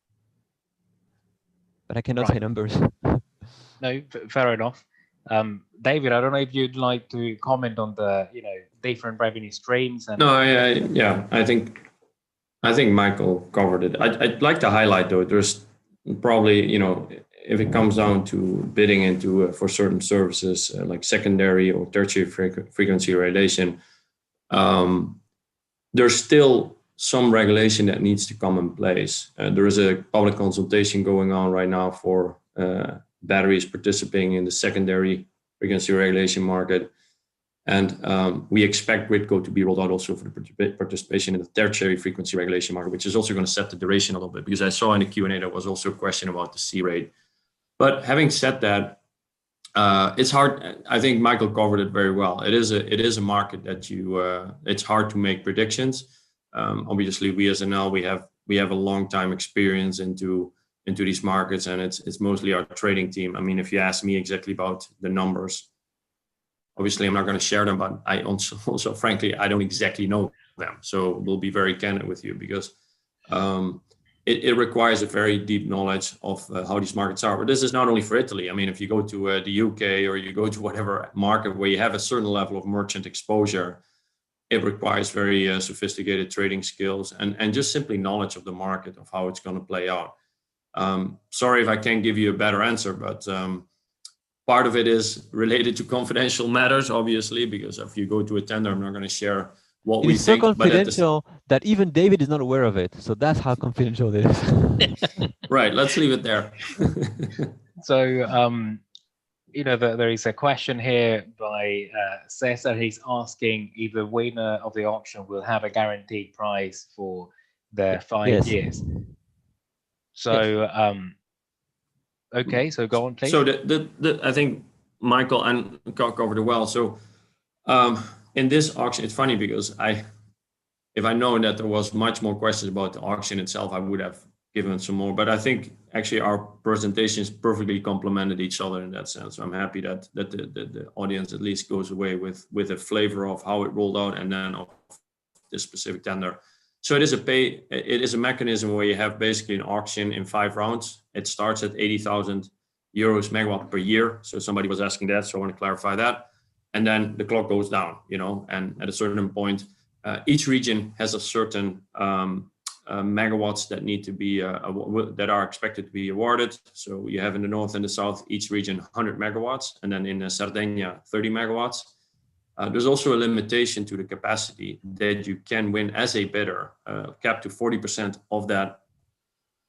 But I cannot say numbers. No, fair enough. David, I don't know if you'd like to comment on the different revenue streams. And no, yeah, I think Michael covered it. I'd like to highlight, though, there's probably, if it comes down to bidding into for certain services like secondary or tertiary frequency regulation, there's still some regulation that needs to come in place. There is a public consultation going on right now for batteries participating in the secondary frequency regulation market. And we expect GridCode to be rolled out also for the participation in the tertiary frequency regulation market, which is also going to set the duration a little bit, because I saw in the Q&A there was also a question about the C rate. But having said that, it's hard. I think Michael covered it very well. It is a market that it's hard to make predictions. Obviously, we as Enel, we have a long time experience into these markets, and it's mostly our trading team. I mean, if you ask me exactly about the numbers, obviously, I'm not going to share them, but I also, frankly, I don't exactly know them. So we'll be very candid with you, because it requires a very deep knowledge of how these markets are. But this is not only for Italy. I mean, if you go to the UK or you go to whatever market where you have a certain level of merchant exposure, it requires very sophisticated trading skills and just simply knowledge of the market, of how it's going to play out. Sorry if I can't give you a better answer, but part of it is related to confidential matters, obviously, because if you go to a tender, I'm not going to share what we think. It's so confidential that even David is not aware of it. So that's how confidential it is. Right. Let's leave it there. So, there is a question here by Cesar. He's asking if the winner of the auction will have a guaranteed price for the 5 years. So, okay, so go on, please. So I think Michael and covered it well. So in this auction, it's funny because if I known that there was much more questions about the auction itself, I would have given some more. But I think actually our presentations perfectly complemented each other in that sense. So I'm happy that the audience at least goes away with a flavor of how it rolled out and then of this specific tender. So it is a mechanism where you have basically an auction in 5 rounds. It starts at 80,000 euros megawatt per year. So somebody was asking that, so I want to clarify that. And then the clock goes down, and at a certain point, each region has a certain megawatts that need to be that are expected to be awarded. So you have in the north and the south, each region 100 megawatts, and then in Sardinia 30 megawatts. There's also a limitation to the capacity that you can win as a bidder, capped to 40% of that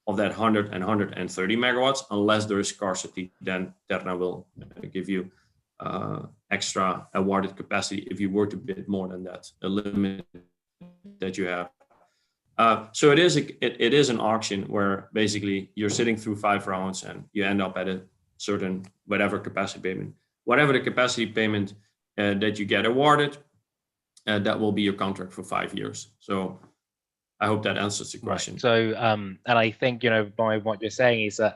100 and 130 megawatts, unless there is scarcity. Then Terna will give you extra awarded capacity if you were to bid more than that, a limit that you have. So it is an auction where basically you're sitting through 5 rounds and you end up at a certain whatever capacity payment. Whatever the capacity payment that you get awarded, that will be your contract for 5 years. So I hope that answers the question. Right. So, and I think, by what you're saying is that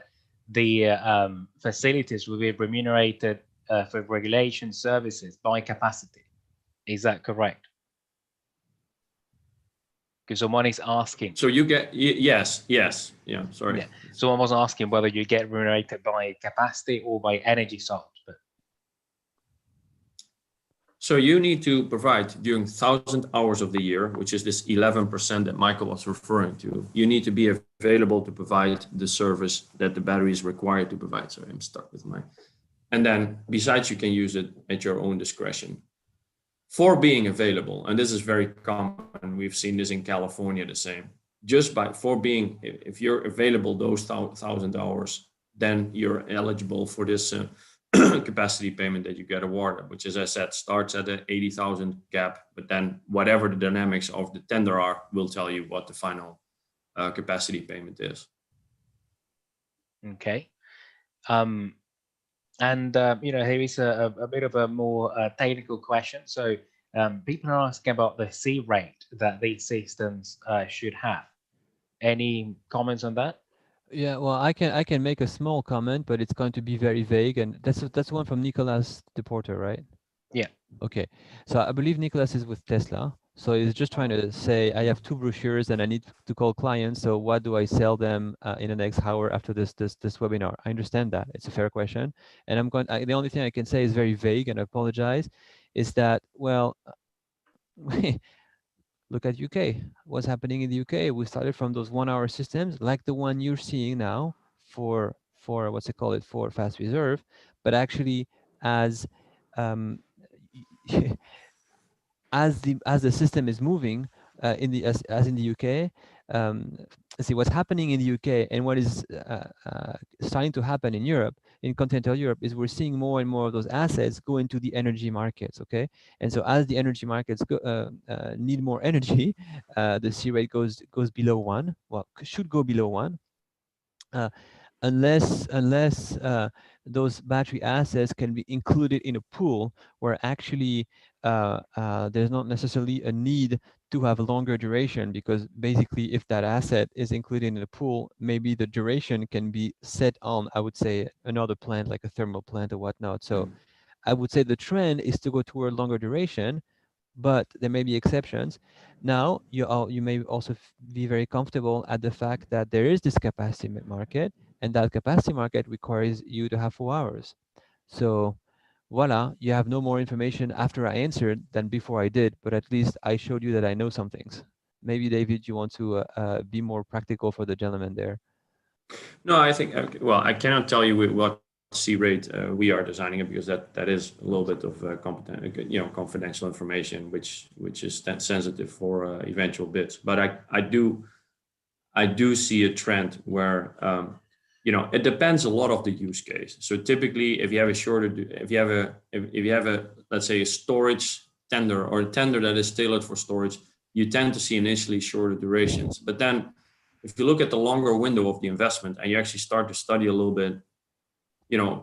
the facilities will be remunerated for regulation services by capacity. Is that correct? Because someone is asking. So you get, yes. Yeah, sorry. Yeah. Someone was asking whether you get remunerated by capacity or by energy sold. So you need to provide during 1,000 hours of the year, which is this 11% that Michael was referring to. You need to be available to provide the service that the battery is required to provide. Sorry, I'm stuck with my. And then besides, you can use it at your own discretion. For being available, and this is very common, we've seen this in California the same. If you're available those 1,000 hours, then you're eligible for this capacity payment that you get awarded, which, as I said, starts at the 80,000 cap, but then whatever the dynamics of the tender are will tell you what the final capacity payment is. Okay. Here is a bit of a more technical question. So people are asking about the C rate that these systems should have. Any comments on that? Yeah, well, I can make a small comment, but it's going to be very vague, and that's one from Nicolas Deporter, right? Yeah. Okay, so I believe Nicolas is with Tesla, so he's just trying to say I have 2 brochures and I need to call clients. So what do I sell them in the next hour after this webinar? I understand that it's a fair question, and the only thing I can say is very vague, and I apologize, is that, well, look at UK. What's happening in the UK? We started from those 1-hour systems, like the one you're seeing now for what's it called, for fast reserve, but actually as as the system is moving as in the UK. See what's happening in the UK and what is starting to happen in Europe, in continental Europe, is we're seeing more and more of those assets go into the energy markets. Okay, and so as the energy markets need more energy, the C rate goes below 1. Well, should go below 1, unless those battery assets can be included in a pool where actually there's not necessarily a need to have a longer duration, because basically if that asset is included in the pool, maybe the duration can be set on, I would say, another plant like a thermal plant or whatnot. So I would say the trend is to go toward longer duration, but there may be exceptions. Now you may also be very comfortable at the fact that there is this capacity market, and that capacity market requires you to have 4 hours. So voila, you have no more information after I answered than before I did, but at least I showed you that I know some things. Maybe, David, you want to be more practical for the gentleman there? No, I think, well, I cannot tell you what C rate we are designing it, because that is a little bit of confidential information, which is sensitive for eventual bids. But I do see a trend where it depends a lot of the use case. So typically, if you have a let's say a storage tender, or a tender that is tailored for storage, you tend to see initially shorter durations. But then if you look at the longer window of the investment and you actually start to study a little bit,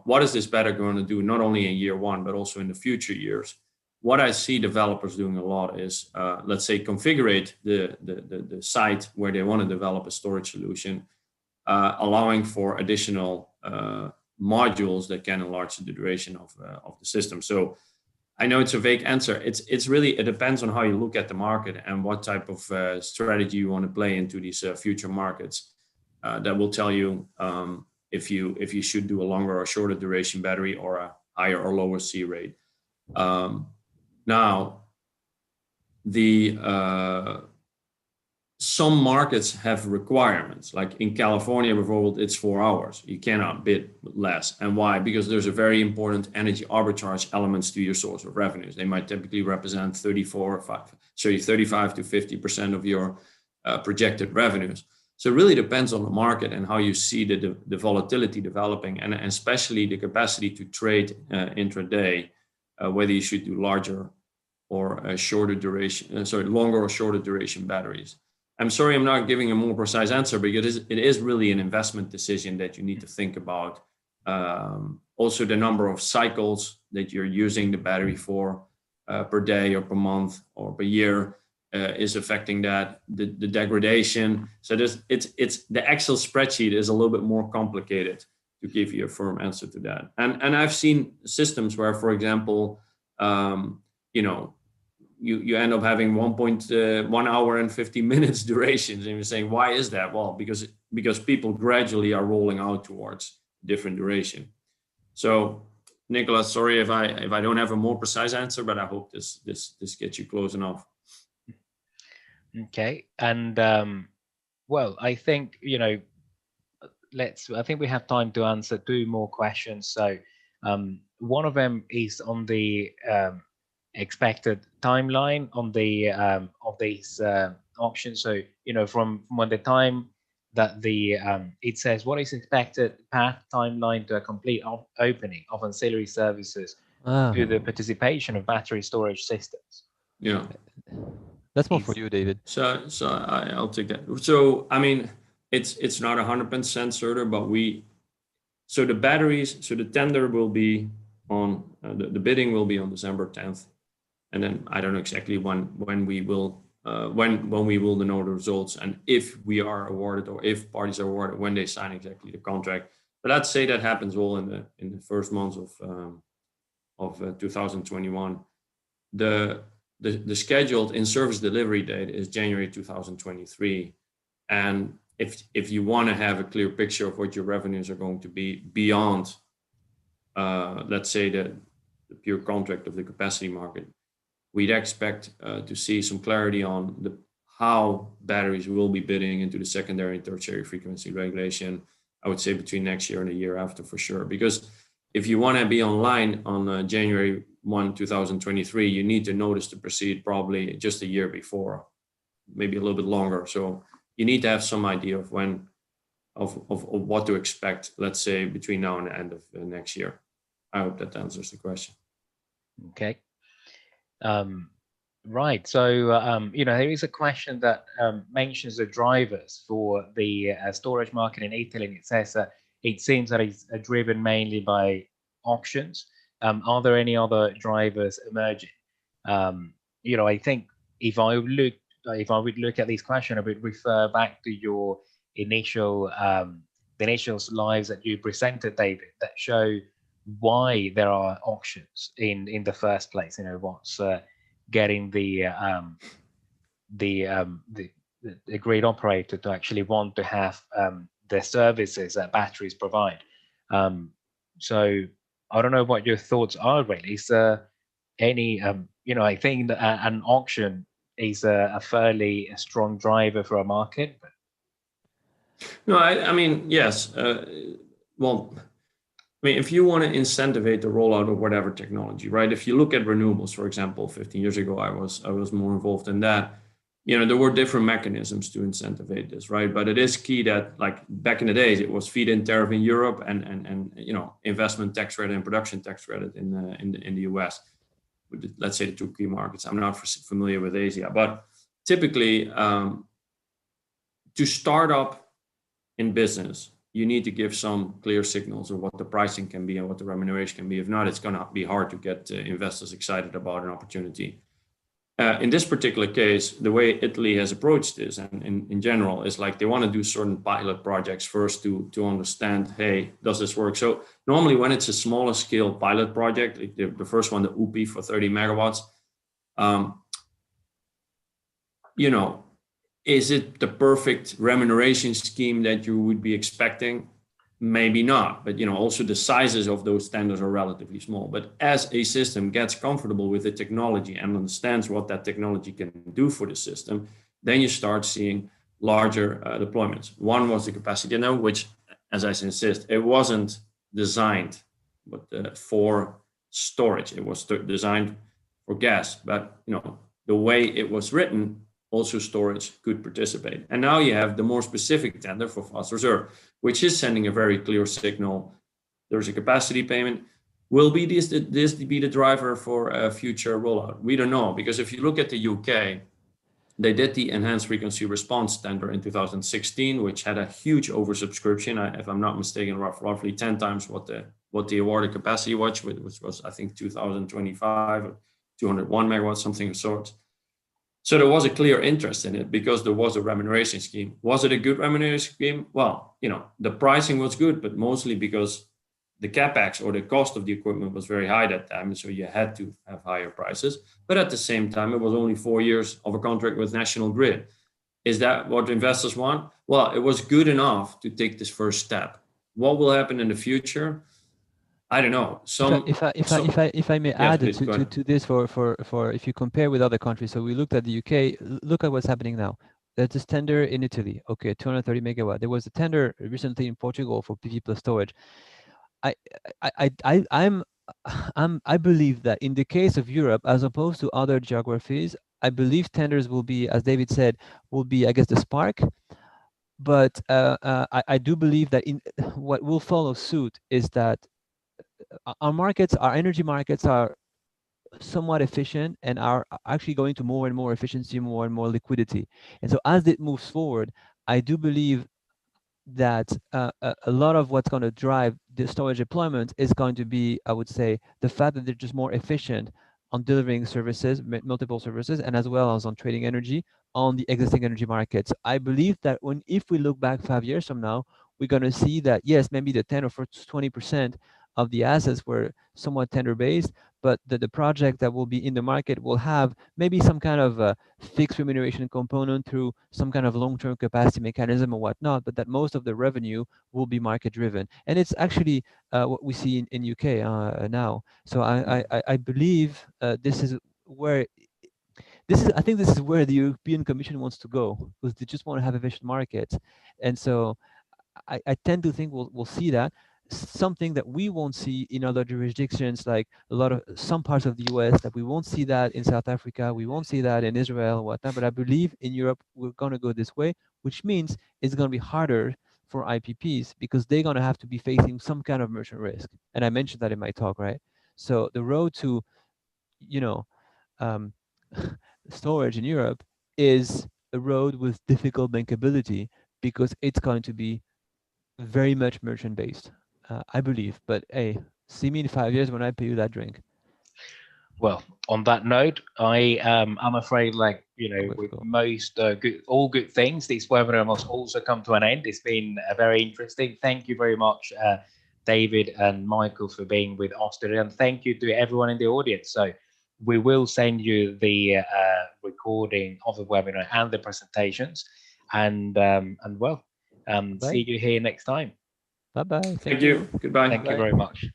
what is this battery going to do, not only in year 1, but also in the future years? What I see developers doing a lot is, let's say, configure the site where they want to develop a storage solution allowing for additional modules that can enlarge the duration of the system. So I know it's a vague answer. It's really, it depends on how you look at the market and what type of strategy you want to play into these future markets. That will tell you if you should do a longer or shorter duration battery or a higher or lower C rate. Now, some markets have requirements. Like in California, it's 4 hours. You cannot bid less. And why? Because there's a very important energy arbitrage elements to your source of revenues. They might typically represent 35 to 50% of your projected revenues. So it really depends on the market and how you see the volatility developing, and especially the capacity to trade intraday, whether you should do larger or a shorter duration, longer or shorter duration batteries. I'm sorry, I'm not giving a more precise answer, because it is really an investment decision that you need to think about. Also, the number of cycles that you're using the battery for per day or per month or per year is affecting that. The degradation. So it's the Excel spreadsheet is a little bit more complicated to give you a firm answer to that. And I've seen systems where, for example, you end up having 1 hour and 50 minutes durations, and you're saying, why is that? Well, because people gradually are rolling out towards different duration. So, Nicolas, sorry if I don't have a more precise answer, but I hope this gets you close enough. Okay, and well, I think I think we have time to answer 2 more questions. So, one of them is on the expected timeline on the of these auctions. So from when the time that the it says what is expected path timeline to a complete opening of ancillary services to the participation of battery storage systems. Yeah, that's more for you, David. So I'll take that. So I mean, it's not 100% certain, but the batteries. So the tender will be on the bidding will be on December 10th. And then I don't know exactly when we will know the results, and if we are awarded or if parties are awarded, when they sign exactly the contract. But let's say that happens all in the first months of 2021. The scheduled in-service delivery date is January 2023, and if you want to have a clear picture of what your revenues are going to be beyond, let's say the pure contract of the capacity market, we'd expect to see some clarity on how batteries will be bidding into the secondary and tertiary frequency regulation, I would say between next year and the year after for sure. Because if you want to be online on January 1, 2023, you need to notice to proceed probably just a year before, maybe a little bit longer. So you need to have some idea of when, of what to expect, let's say between now and the end of next year. I hope that answers the question. Okay. Right. So, there is a question that mentions the drivers for the storage market in Italy, and it says that it seems that it's driven mainly by auctions. Are there any other drivers emerging? I think if I would look at this question, I would refer back to your initial slides that you presented, David, that show why there are auctions in the first place. What's getting the grid operator to actually want to have the services that batteries provide. So I don't know what your thoughts are really. Is there any I think that an auction is a fairly strong driver for a market. No, I mean, yes. Well, I mean, if you want to incentivize the rollout of whatever technology, right? If you look at renewables, for example, 15 years ago, I was more involved in that. There were different mechanisms to incentivize this, right? But it is key that, like back in the days, it was feed-in tariff in Europe and investment tax credit and production tax credit in the US. Let's say the 2 key markets. I'm not familiar with Asia, but typically, to start up in business, you need to give some clear signals of what the pricing can be and what the remuneration can be. If not, it's going to be hard to get investors excited about an opportunity. in this particular case, the way Italy has approached this, and in general, is like they want to do certain pilot projects first to understand, hey, does this work? So normally when it's a smaller scale pilot project, like the first one, the UPI for 30 megawatts, you know, is it the perfect remuneration scheme that you would be expecting? Maybe not, but you know, also the sizes of those tenders are relatively small. But as a system gets comfortable with the technology and understands what that technology can do for the system, then you start seeing larger deployments. One was the capacity now, which, as I insist, it wasn't designed for storage. It was designed for gas, but you know, the way it was written, also storage could participate. And now you have the more specific tender for fast reserve, which is sending a very clear signal. There's a capacity payment. Will this be the driver for a future rollout? We don't know, because if you look at the UK, they did the enhanced frequency response tender in 2016, which had a huge oversubscription. If I'm not mistaken, roughly 10 times what the awarded capacity was, which was, I think, 2025 or 201 megawatts, something of sorts. So there was a clear interest in it because there was a remuneration scheme. Was it a good remuneration scheme? Well, you know, the pricing was good, but mostly because the capex or the cost of the equipment was very high that time. So you had to have higher prices. But at the same time, it was only 4 years of a contract with National Grid. Is that what investors want? Well, it was good enough to take this first step. What will happen in the future? I don't know. If I may add to this for if you compare with other countries, so we looked at the UK, look at what's happening now. There's this tender in Italy, okay, 230 megawatt. There was a tender recently in Portugal for PV plus storage. I believe that in the case of Europe, as opposed to other geographies, I believe tenders will be, as David said, will be, I guess, the spark. But I do believe that in what will follow suit is that our energy markets are somewhat efficient and are actually going to more and more efficiency, more and more liquidity. And so as it moves forward, I do believe that a lot of what's going to drive the storage deployment is going to be, I would say, the fact that they're just more efficient on delivering services, multiple services, and as well as on trading energy on the existing energy markets. I believe that if we look back 5 years from now, we're going to see that, yes, maybe the 10 or 20% of the assets were somewhat tender-based, but the project that will be in the market will have maybe some kind of a fixed remuneration component through some kind of long-term capacity mechanism or whatnot, but that most of the revenue will be market-driven. And it's actually what we see in UK now. So I believe this is where I think this is where the European Commission wants to go, because they just want to have efficient markets. And so I tend to think we'll see that. Something that we won't see in other jurisdictions, like some parts of the US, that we won't see that in South Africa, we won't see that in Israel, whatnot. But I believe in Europe, we're going to go this way, which means it's going to be harder for IPPs because they're going to have to be facing some kind of merchant risk. And I mentioned that in my talk, right? So the road to, storage in Europe is a road with difficult bankability because it's going to be very much merchant based. I believe, but hey, see me in 5 years when I pay you that drink. Well, on that note, I'm afraid, with most all good things, this webinar must also come to an end. It's been very interesting. Thank you very much, David and Michael, for being with us today, and thank you to everyone in the audience. So we will send you the recording of the webinar and the presentations, and see you here next time. Bye-bye. Thank you. Goodbye. Thank you very much.